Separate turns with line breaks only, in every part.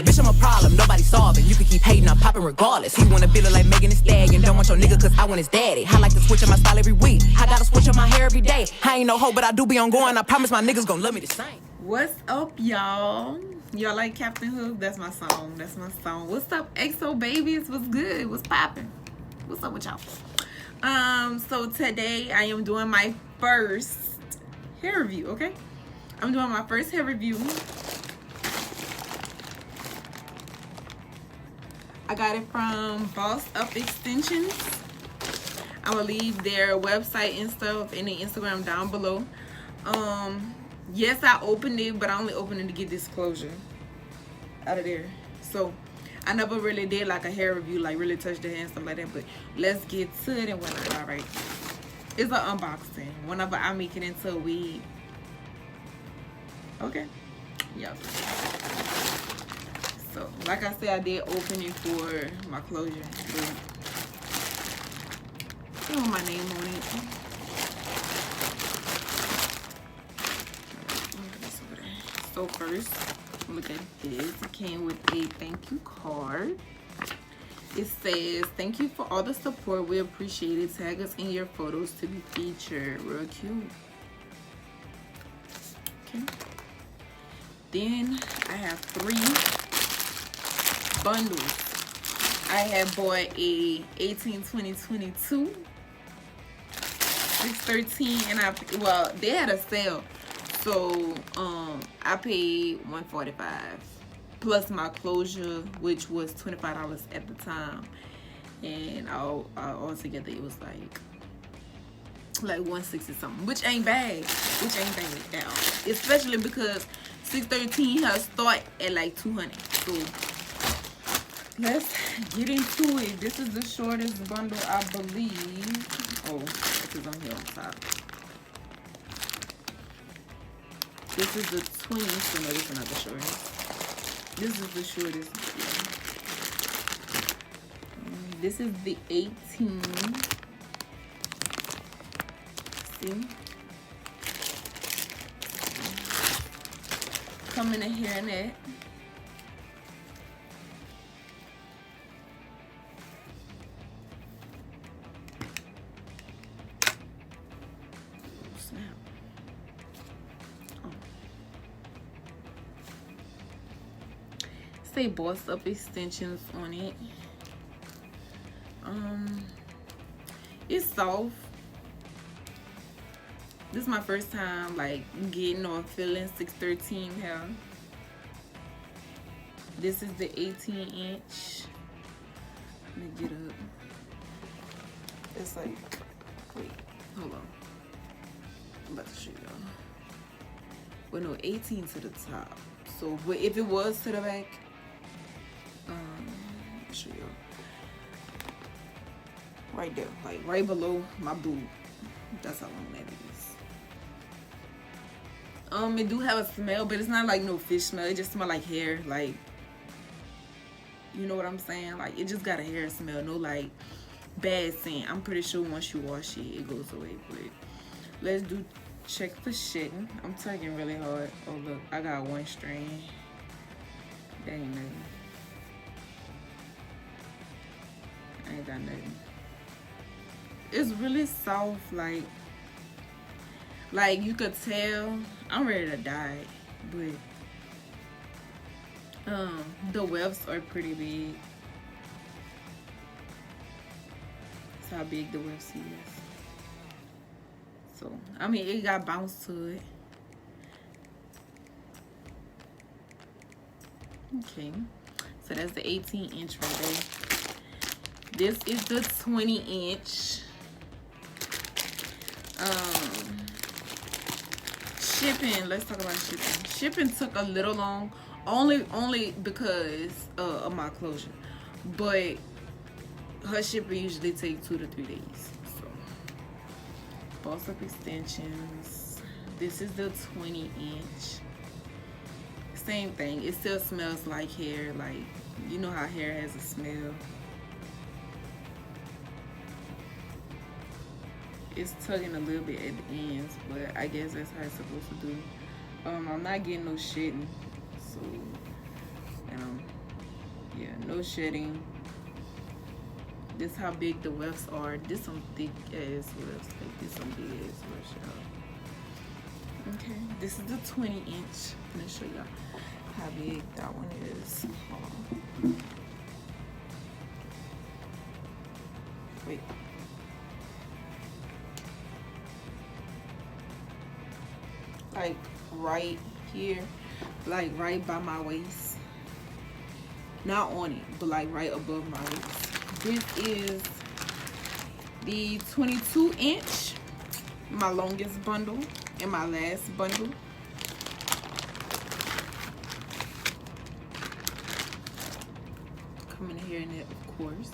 Bitch, I'm a problem, nobody solving. You can keep hating, I'm popping regardless. He wanna build it like Megan Thee Stallion. Don't want your nigga cause I want his daddy. I like to switch up my style every week. I gotta switch up my hair every day. I ain't no hoe, but I do be on going. I promise my niggas gon' love me the same.
What's up, y'all? Y'all like Captain Hook? That's my song. That's my song. What's up, EXO babies? What's good? What's poppin'? What's up with y'all? So today I am doing my first hair review, okay? I'm doing my first hair review. I got it from Boss Up Extensions. I will leave their website and stuff and their Instagram down below. Yes, I opened it, but I only opened it to get this closure out of there. So I never really did like a hair review, like really touch the hair and stuff like that. But let's get to it and whatnot. All right, it's an unboxing. Whenever I make it into a wig, okay, yep. So like I said, I did open it for my closure. But I want my name on it. So first, look at this. It came with a thank you card. It says, thank you for all the support. We appreciate it. Tag us in your photos to be featured. Real cute. Okay. Then I have 3 bundles. I have bought a 18-20-22, 613, and well, they had a sale. So I paid $145 plus my closure, which was $25 at the time, and altogether it was like $160 something, which ain't bad, at all, especially because 613 has start at like $200. So let's get into it. This is the shortest bundle, I believe. Oh, because I'm here on top. This is the 20, so no, this is not the shortest. This is the shortest. Yeah. This is the 18. See? Coming in here and that. Say Boss Up Extensions on it. It's soft. This is my first time like getting or feeling 613 hair. This is the 18-inch. Let me get up. It's like, wait, hold on. I'm about to show y'all. Well, no, 18 to the top. So, but if it was to the back, I'll show you right there, like right below my boob. That's how long that is. It do have a smell, but it's not like no fish smell. It just smell like hair, like, you know what I'm saying? Like, it just got a hair smell, no like bad scent. I'm pretty sure once you wash it, it goes away. But let's do check for shedding. I'm tugging really hard. Oh look, I got 1 strand. That ain't nothing. I ain't got nothing. It's really soft, like you could tell. I'm ready to die, but the wefts are pretty big. That's how big the wefts is. So I mean, it got bounce to it. Okay, so that's the 18-inch right there. This is the 20-inch. Shipping. Let's talk about shipping. Shipping took a little long, only because of my closure. But her shipping usually takes 2 to 3 days. So, Boss Up Extensions. This is the 20-inch. Same thing. It still smells like hair. Like, you know how hair has a smell. It's tugging a little bit at the ends, but I guess that's how it's supposed to do. I'm not getting no shitting, so, and no shedding. This how big the wefts are. This some thick ass wefts. Like this some big ass wefts, y'all. Okay, this is the 20-inch. I'm gonna show y'all how big that one is. Hold on. Wait. Like right here, like right by my waist. Not on it, but like right above my waist. This is the 22-inch, my longest bundle and my last bundle. Coming in here in it, of course.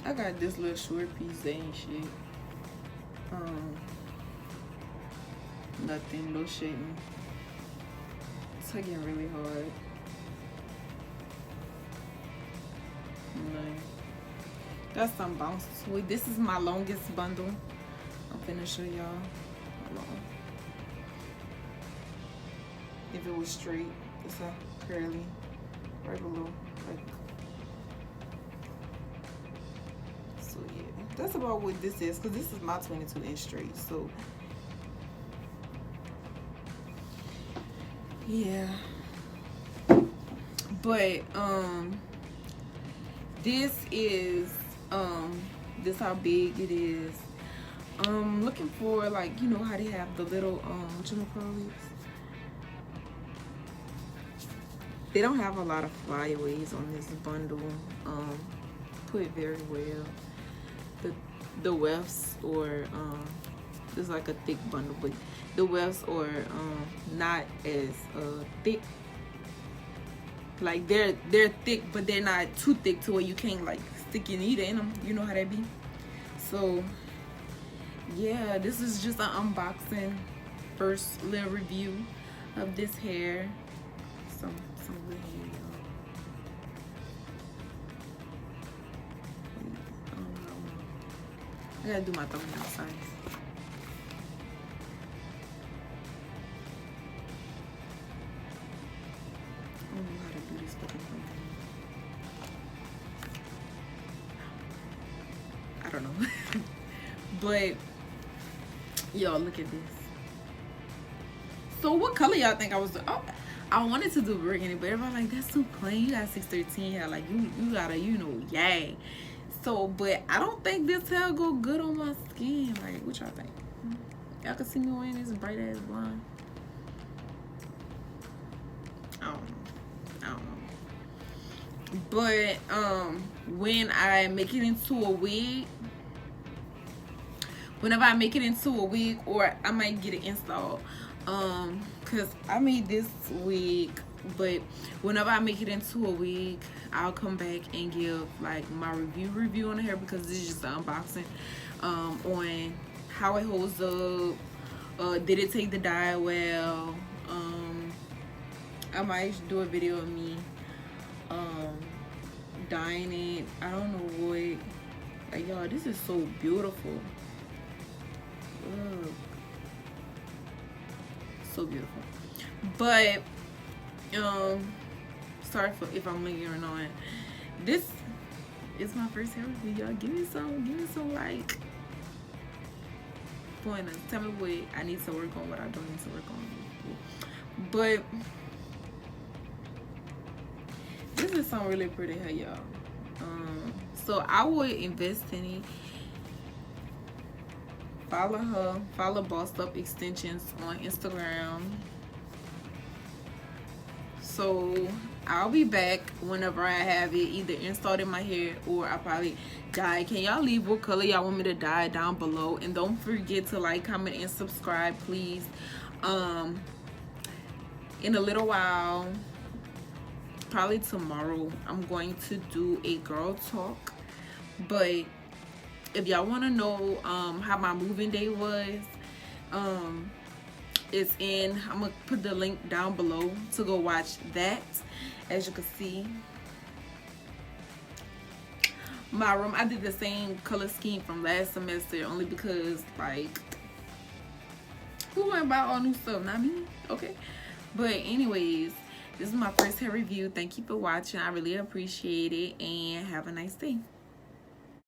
I got this little short piece that ain't shit. Nothing, no shitting. Tugging really hard. No. Got some bounce to it. This is my longest bundle. I'm finna show y'all. Hold on. If it was straight, it's a curly right below. Like, so yeah, that's about what this is, because this is my 22-inch straight. So yeah, but this is this how big it is. Looking for, like, you know how they have the little whatchamacallits. They don't have a lot of flyaways on this bundle. Put very well. The wefts, or it's like a thick bundle, but the wefts are not as thick. Like they're thick, but they're not too thick to where you can't like stick your needle in them. You know how that be. So yeah, this is just an unboxing, first little review of this hair. Some good hair, y'all. I gotta do my thumbnail size. I don't know how to do this fucking thumbnail. I don't know. But y'all, look at this. So what color y'all think I was doing? Oh, I wanted to do burgundy, but everybody like, that's too plain. You got 613 hair, like you gotta, you know, yay. So, but I don't think this hair go good on my skin. Like, what y'all think? Y'all can see me wearing this bright ass blonde. I don't know. But when I make it into a wig, whenever I make it into a wig, or I might get it installed, cause I made this wig, but whenever I make it into a wig, I'll come back and give like my review on the hair, because this is just an unboxing on how it holds up. Did it take the dye well? I might do a video of me dyeing it. I don't know what. Like, y'all, this is so beautiful. Ugh. So beautiful. But sorry for if I'm lingering on. This is my first hair review, y'all. Give me some like pointers. Tell me what I need to work on, what I don't need to work on. But this is some really pretty hair, y'all. So I would invest in it. Follow her. Follow Bossed Up Extensions on Instagram. So I'll be back whenever I have it either installed in my hair, or I probably dye. Can y'all leave what color y'all want me to dye down below? And don't forget to like, comment, and subscribe, please. In a little while, probably tomorrow, I'm going to do a girl talk. But if y'all want to know how my moving day was, is in. I'm gonna put the link down below to go watch that. As you can see, my room, I did the same color scheme from last semester, only because like who went buy all new stuff? Not me. Okay, but anyways, this is my first hair review. Thank you for watching. I really appreciate it, and have a nice day.